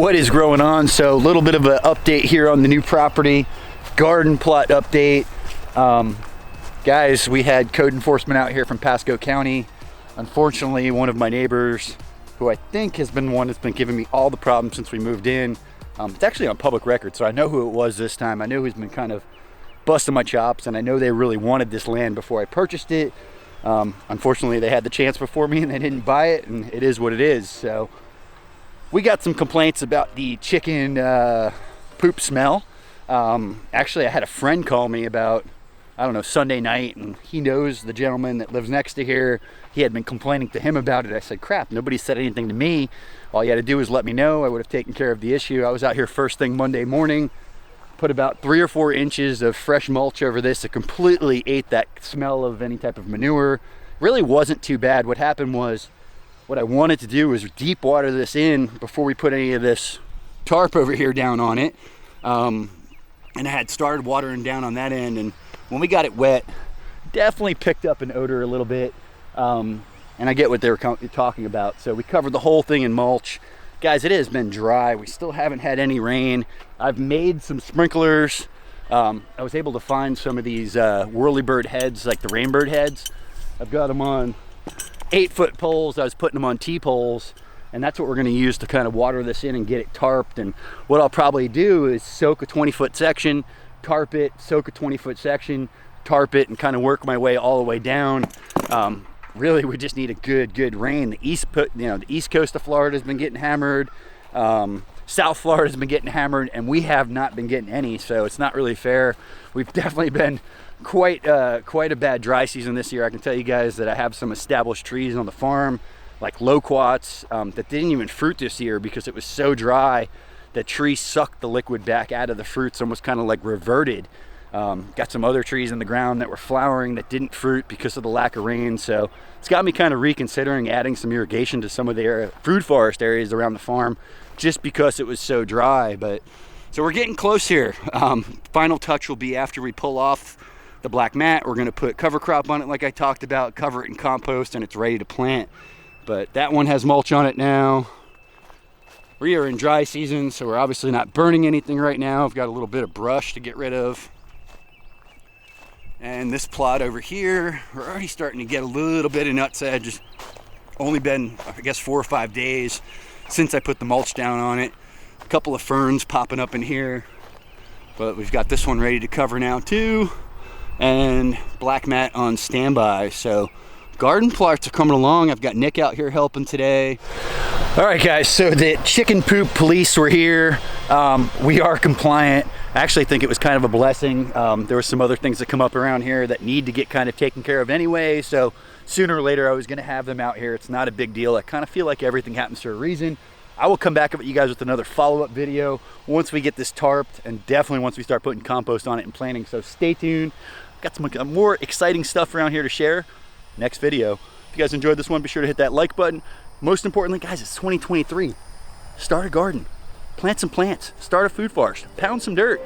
What is growing on? So a little bit of an update here on the new property, garden plot update. Guys, we had code enforcement out here from Pasco County. Unfortunately, one of my neighbors, who I think has been one that's been giving me all the problems since we moved in, it's actually on public record, so I know who it was this time. I know who's been kind of busting my chops, and I know they really wanted this land before I purchased it. Unfortunately, they had the chance before me and they didn't buy it, and it is what it is. So we got some complaints about the chicken poop smell. Actually, I had a friend call me about, I don't know, Sunday night, and he knows the gentleman that lives next to here. He had been complaining to him about it. I said, crap, nobody said anything to me. All you had to do was let me know. I would have taken care of the issue. I was out here first thing Monday morning, put about 3 or 4 inches of fresh mulch over this. It completely ate that smell of any type of manure. Really wasn't too bad. What happened was, what I wanted to do was deep water this in before we put any of this tarp over here down on it. And I had started watering down on that end, and when we got it wet, definitely picked up an odor a little bit. And I get what they were talking about. So we covered the whole thing in mulch. Guys, it has been dry. We still haven't had any rain. I've made some sprinklers. I was able to find some of these whirlybird heads, like the rainbird heads. I've got them on 8-foot poles. I was putting them on T-poles, and that's what we're gonna use to kind of water this in and get it tarped. And what I'll probably do is soak a 20-foot section, tarp it, soak a 20-foot section, tarp it, and kind of work my way all the way down. Really, we just need a good rain. The east coast of Florida has been getting hammered. South Florida has been getting hammered, and we have not been getting any, so it's not really fair. We've definitely been quite a bad dry season this year. I can tell you guys that I have some established trees on the farm, like loquats, that didn't even fruit this year because it was so dry. The tree sucked the liquid back out of the fruits, almost kind of like reverted. Got some other trees in the ground that were flowering that didn't fruit because of the lack of rain. So it's got me kind of reconsidering adding some irrigation to some of the food forest areas around the farm, just because it was so dry. But so we're getting close here. Final touch will be after we pull off the black mat. We're going to put cover crop on it like I talked about, cover it in compost, and it's ready to plant. But that one has mulch on it now. We are in dry season, so we're obviously not burning anything right now. I've got a little bit of brush to get rid of. And this plot over here, we're already starting to get a little bit of nutsedge. It's only been, I guess, 4 or 5 days since I put the mulch down on it. A couple of ferns popping up in here, but we've got this one ready to cover now too, and black mat on standby. So garden plots are coming along. I've got Nick out here helping today. All right, guys, so the chicken poop police were here. We are compliant. I actually think it was kind of a blessing. There were some other things that come up around here that need to get kind of taken care of anyway, so sooner or later I was gonna have them out here. It's not a big deal. I kind of feel like everything happens for a reason. I will come back up with you guys with another follow-up video once we get this tarped, and definitely once we start putting compost on it and planting, so stay tuned. Got some more exciting stuff around here to share next video. If you guys enjoyed this one, be sure to hit that like button. Most importantly, guys, it's 2023. Start a garden, plant some plants, start a food forest, pound some dirt.